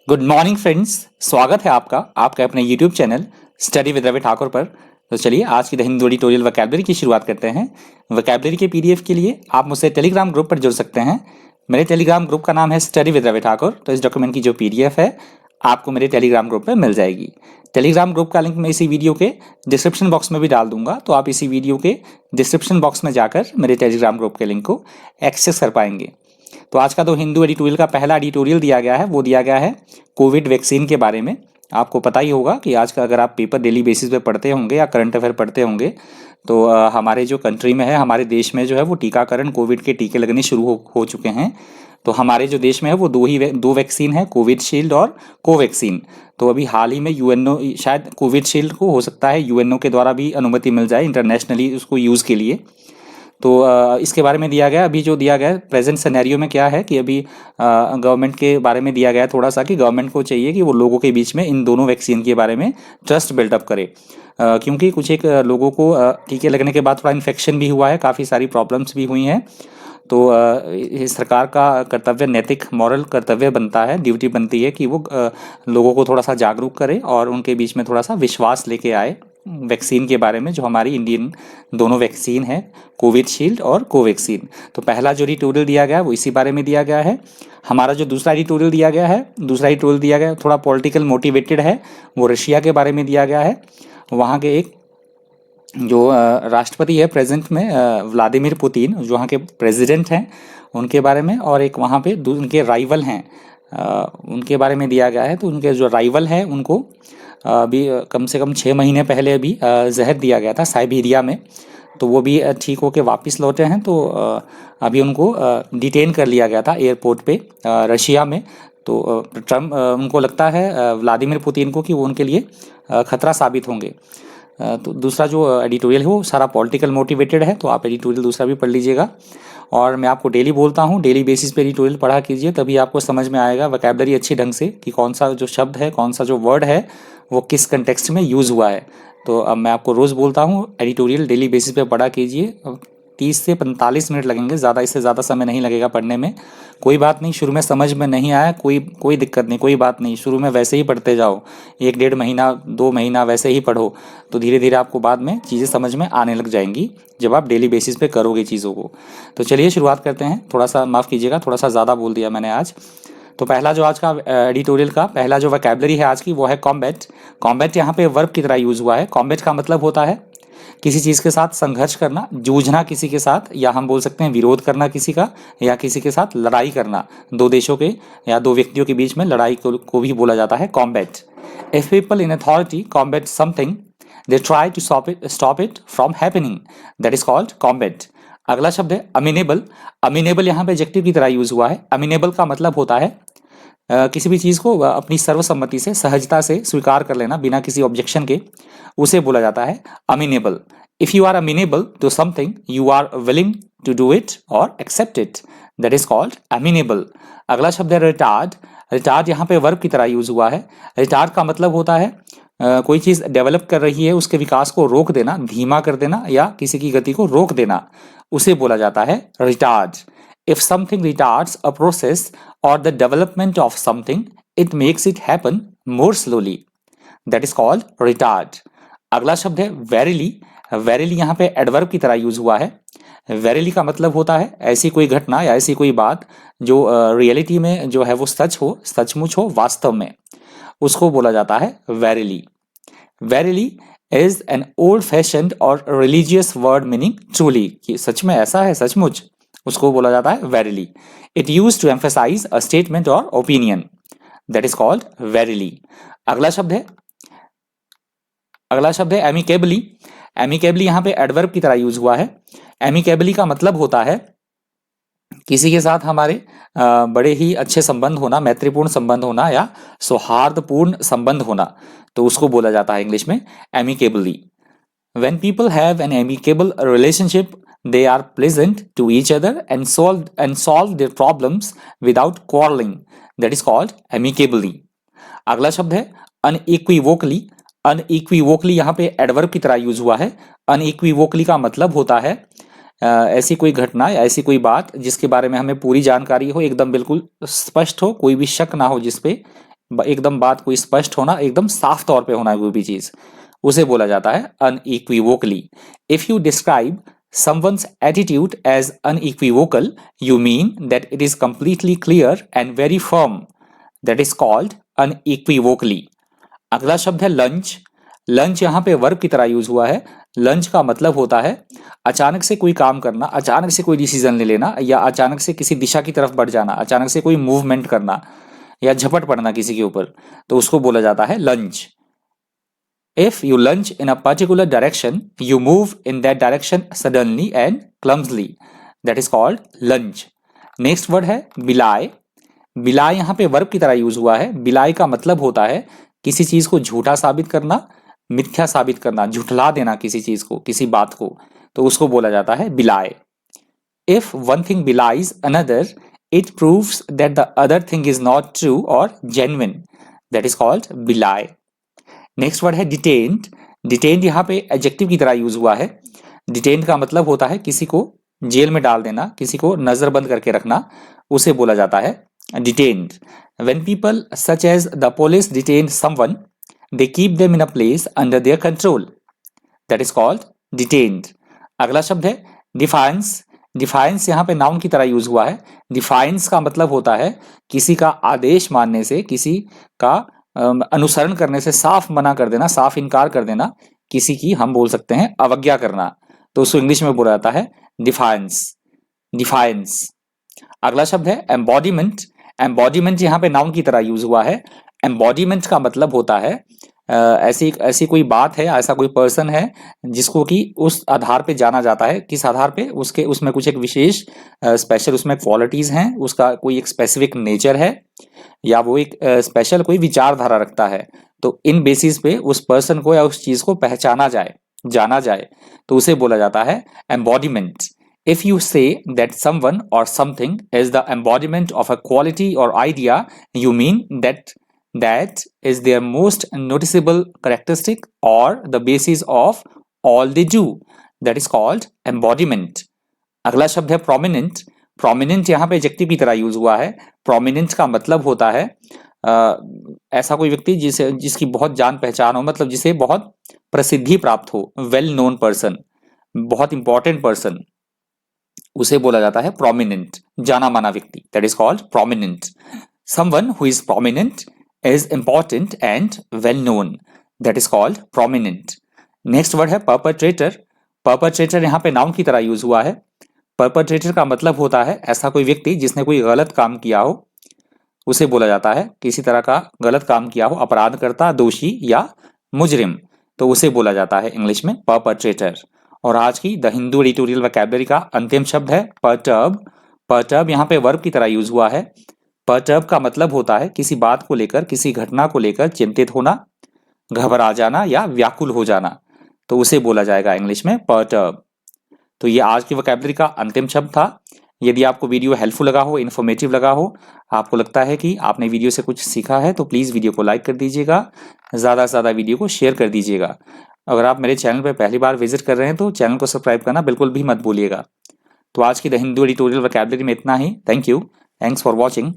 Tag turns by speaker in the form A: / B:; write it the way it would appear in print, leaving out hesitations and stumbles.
A: Good morning friends. स्वागत है आपका आपके अपने YouTube channel study with Ravi Thakur पर। तो चलिए आज की द हिंदू एडिटोरियल वोकैबुलरी की शुरुआत करते हैं। वोकैबुलरी के पीडीएफ के लिए आप मुझसे टेलीग्राम ग्रुप पर जुड़ सकते हैं। मेरे टेलीग्राम ग्रुप का नाम है स्टडी विद रवि ठाकुर। तो इस डॉक्यूमेंट की जो पीडीएफ है आपको मेरे टेलीग्राम ग्रुप पर मिल जाएगी। टेलीग्राम ग्रुप का लिंक मैं इसी वीडियो के डिस्क्रिप्शन बॉक्स में भी डाल दूंगा, तो आप इसी वीडियो के डिस्क्रिप्शन बॉक्स में जाकर मेरे टेलीग्राम ग्रुप के लिंक को एक्सेस कर पाएंगे। तो आज का तो हिंदू एडिटोरियल का पहला एडिटोरियल दिया गया है, वो दिया गया है कोविड वैक्सीन के बारे में। आपको पता ही होगा कि आज का अगर आप पेपर डेली बेसिस पे पढ़ते होंगे या करंट अफेयर पढ़ते होंगे तो हमारे जो कंट्री में है, हमारे देश में जो है वो टीकाकरण कोविड के टीके लगने शुरू हो चुके हैं। तो हमारे जो देश में है वो दो वैक्सीन है, कोविडशील्ड और कोवैक्सीन। तो अभी हाल ही में यूएनओ, शायद कोविडशील्ड को हो सकता है यूएनओ के द्वारा भी अनुमति मिल जाए इंटरनेशनली उसको यूज़ के लिए। तो इसके बारे में दिया गया, अभी जो दिया गया है प्रेजेंट सिनेरियो में क्या है कि अभी गवर्नमेंट के बारे में दिया गया है थोड़ा सा कि गवर्नमेंट को चाहिए कि वो लोगों के बीच में इन दोनों वैक्सीन के बारे में ट्रस्ट बिल्डअप करे। क्योंकि कुछ एक लोगों को टीके लगने के बाद थोड़ा इन्फेक्शन भी हुआ है, काफ़ी सारी प्रॉब्लम्स भी हुई हैं। तो सरकार का कर्तव्य, नैतिक मॉरल कर्तव्य बनता है, ड्यूटी बनती है कि वो लोगों को थोड़ा सा जागरूक करे और उनके बीच में थोड़ा सा विश्वास लेके आए वैक्सीन के बारे में, जो हमारी इंडियन दोनों वैक्सीन है, कोविडशील्ड और कोवैक्सीन। तो पहला जो एडिटोरियल दिया गया है वो इसी बारे में दिया गया है। हमारा जो दूसरा एडिटोरियल दिया गया है थोड़ा पॉलिटिकल मोटिवेटेड है, वो रशिया के बारे में दिया गया है। वहाँ के एक जो राष्ट्रपति है प्रेजेंट में, व्लादिमीर पुतिन, जो वहाँ के प्रेसिडेंट हैं, उनके बारे में, और एक वहाँ पे उनके राइवल हैं उनके बारे में दिया गया है। तो उनके जो राइवल हैं उनको अभी कम से कम 6 महीने पहले अभी जहर दिया गया था साइबेरिया में। तो वो भी ठीक होके वापस लौटे हैं। तो अभी उनको डिटेन कर लिया गया था एयरपोर्ट पे रशिया में। तो ट्रम्प, उनको लगता है व्लादिमीर पुतिन को कि वो उनके लिए खतरा साबित होंगे। तो दूसरा जो एडिटोरियल है वो सारा पॉलिटिकल मोटिवेटेड है, तो आप एडिटोरियल दूसरा भी पढ़ लीजिएगा। और मैं आपको डेली बोलता हूँ, डेली बेसिस पे एडिटोरियल पढ़ा कीजिए, तभी आपको समझ में आएगा वोकैबुलरी अच्छी ढंग से कि कौन सा जो शब्द है, कौन सा जो वर्ड है वो किस कंटेक्स्ट में यूज़ हुआ है। तो अब मैं आपको रोज़ बोलता हूँ एडिटोरियल डेली बेसिस पे पढ़ा कीजिए। 30 से 45 मिनट लगेंगे, ज़्यादा, इससे ज़्यादा समय नहीं लगेगा पढ़ने में। कोई बात नहीं, शुरू में समझ में नहीं आया, कोई दिक्कत नहीं, कोई बात नहीं, शुरू में वैसे ही पढ़ते जाओ, 1-1.5 महीना 2 महीना वैसे ही पढ़ो, तो धीरे धीरे आपको बाद में चीज़ें समझ में आने लग जाएंगी जब आप डेली बेसिस पे करोगे चीज़ों को। तो चलिए शुरुआत करते हैं। थोड़ा सा माफ़ कीजिएगा, थोड़ा सा ज़्यादा बोल दिया मैंने आज। तो पहला जो आज का एडिटोरियल का पहला जो वोकैबुलरी है आज की, वो है कॉम्बैट। कॉम्बैट यहाँ पे वर्ब की तरह यूज़ हुआ है। कॉम्बैट का मतलब होता है किसी चीज़ के साथ संघर्ष करना, जूझना किसी के साथ, या हम बोल सकते हैं विरोध करना किसी का, या किसी के साथ लड़ाई करना। दो देशों के या दो व्यक्तियों के बीच में लड़ाई को भी बोला जाता है combat. If people in authority combat something they try to stop it from happening, that is called combat. अगला शब्द है अमीनेबल। अमीनेबल यहाँ पे एडजेक्टिव की तरह यूज हुआ है। अमीनेबल का मतलब होता है किसी भी चीज़ को अपनी सर्वसम्मति से, सहजता से स्वीकार कर लेना बिना किसी ऑब्जेक्शन के, उसे बोला जाता है amenable. If you are amenable to something, you are willing to do it और accept it, that is called amenable. अगला शब्द है रिटार्ड। रिटार्ड यहाँ पे वर्ब की तरह यूज हुआ है। रिटार्ड का मतलब होता है कोई चीज़ डेवलप कर रही है उसके विकास को रोक देना, धीमा कर देना, या किसी की गति को रोक देना, उसे बोला जाता है retard. If something retards a process or the development of something, it makes it happen more slowly. That is called retard. अगला शब्द है verily. Verily यहाँ पे एडवर्ब की तरह यूज हुआ है। Verily का मतलब होता है ऐसी कोई घटना या ऐसी कोई बात जो रियलिटी में जो है वो सच हो, सचमुच हो, वास्तव में, उसको बोला जाता है verily. Verily is an old-fashioned or religious word meaning truly, कि सच में ऐसा है, सचमुच, उसको बोला जाता है verily. It used to emphasize a statement or opinion. That is called verily. अगला शब्द है amicably. Amicably यहाँ पे एडवर्ब की तरह यूज हुआ है। Amicably का मतलब होता है किसी के साथ हमारे बड़े ही अच्छे संबंध होना, मैत्रीपूर्ण संबंध होना या सौहार्दपूर्ण संबंध होना, तो उसको बोला जाता है इंग्लिश में amicably. When people have an amicable relationship, they are pleasant to each other and solve their problems without quarreling. That is called amicably. अगला शब्द है unequivocally. Unequivocally यहाँ पे एडवर्ब की तरह यूज हुआ है। Unequivocally का मतलब होता है ऐसी कोई घटना या ऐसी कोई बात जिसके बारे में हमें पूरी जानकारी हो, एकदम बिल्कुल स्पष्ट हो, कोई भी शक ना हो जिसपे, एकदम बात को स्पष्ट होना, एकदम साफ तौर पे होना कोई भी चीज, उसे बोला जाता है unequivocally. If you describe someone's attitude as unequivocal, you mean that it is completely clear and very firm. That is called unequivocally. अगला शब्द है लंच। लंच यहाँ पे वर्ब की तरह यूज हुआ है। लंच का मतलब होता है अचानक से कोई काम करना, अचानक से कोई डिसीजन ले लेना, या अचानक से किसी दिशा की तरफ बढ़ जाना, अचानक से कोई मूवमेंट करना या झपट पड़ना किसी के ऊपर, तो उसको बोला जाता है lunch. If you lunge in a particular direction, you move in that direction suddenly and clumsily. That is called lunge. Next word है बिलाए। बिलाए यहाँ पे वर्ब की तरह यूज हुआ है। बिलाए का मतलब होता है किसी चीज को झूठा साबित करना, मिथ्या साबित करना, झुठला देना किसी चीज को, किसी बात को, तो उसको बोला जाता है बिलाए। If one thing belies another, it proves that the other thing is not true or genuine. That is called बिलाए। नेक्स्ट वर्ड है डिटेन्ड। डिटेन्ड यहाँ पे एडजेक्टिव की तरह यूज हुआ है। डिटेन्ड का मतलब होता है किसी को जेल में डाल देना, किसी को नजरबंद करके रखना, उसे बोला जाता है detained. When people such as the police detain someone, they keep them in a place under their control. That is called detained. अगला शब्द है डिफायंस। डिफायंस यहाँ पे नाउन की तरह यूज हुआ है। डिफायंस का मतलब होता है किसी का आदेश मानने से, किसी का अनुसरण करने से साफ मना कर देना, साफ इनकार कर देना, किसी की हम बोल सकते हैं अवज्ञा करना, तो उसको इंग्लिश में बोला जाता है डिफायंस। डिफायंस। अगला शब्द है एम्बॉडीमेंट। एम्बॉडीमेंट यहाँ पे नाउन की तरह यूज हुआ है। एम्बॉडीमेंट का मतलब होता है ऐसी कोई बात है, ऐसा कोई पर्सन है जिसको कि उस आधार पे जाना जाता है, किस आधार पे, उसके उसमें कुछ एक विशेष स्पेशल उसमें क्वालिटीज हैं, उसका कोई एक स्पेसिफिक नेचर है, या वो एक स्पेशल कोई विचारधारा रखता है, तो इन बेसिस पे उस पर्सन को या उस चीज को पहचाना जाए, जाना जाए, तो उसे बोला जाता है embodiment. If you say that someone or something is the embodiment of a quality or idea, you mean that is their most noticeable characteristic or the basis of all they do. That is called embodiment. अगला शब्द है prominent. Prominent यहाँ पे adjective की तरह use हुआ है। Prominent का मतलब होता है ऐसा कोई व्यक्ति जिसकी बहुत जान पहचान हो, मतलब जिसे बहुत प्रसिद्धि प्राप्त हो, वेल नोन पर्सन, बहुत इंपॉर्टेंट पर्सन, उसे बोला जाता है प्रोमिनेंट, जाना माना व्यक्ति। That is called prominent. Someone who is prominent is important and well known, that is called prominent. Next word है परपट्रेटर। परपट्रेटर यहाँ पे नाउन की तरह यूज हुआ है। परपट्रेटर का मतलब होता है ऐसा कोई व्यक्ति जिसने कोई गलत काम किया हो, उसे बोला जाता है किसी तरह का गलत काम किया हो, अपराधकर्ता, दोषी या मुजरिम, तो उसे बोला जाता है इंग्लिश में परपट्रेटर। और आज की द हिंदू एडिटोरियल वोकैबुलरी का अंतिम शब्द है परटर्ब। परटर्ब यहाँ पे वर्ब की तरह यूज हुआ है। परटर्ब का मतलब होता है किसी बात को लेकर, किसी घटना को लेकर चिंतित होना, घबरा जाना या व्याकुल हो जाना, तो उसे बोला जाएगा इंग्लिश में परटर्ब। तो ये आज की वोकैबुलरी का अंतिम शब्द था। यदि आपको वीडियो हेल्पफुल लगा हो, इन्फॉर्मेटिव लगा हो, आपको लगता है कि आपने वीडियो से कुछ सीखा है, तो प्लीज़ वीडियो को लाइक कर दीजिएगा, ज़्यादा से ज़्यादा वीडियो को शेयर कर दीजिएगा। अगर आप मेरे चैनल पर पहली बार विजिट कर रहे हैं तो चैनल को सब्सक्राइब करना बिल्कुल भी मत भूलिएगा। तो आज की द हिंदू एडिटोरियल वोकैबुलरी में इतना ही। Thank you, thanks for watching.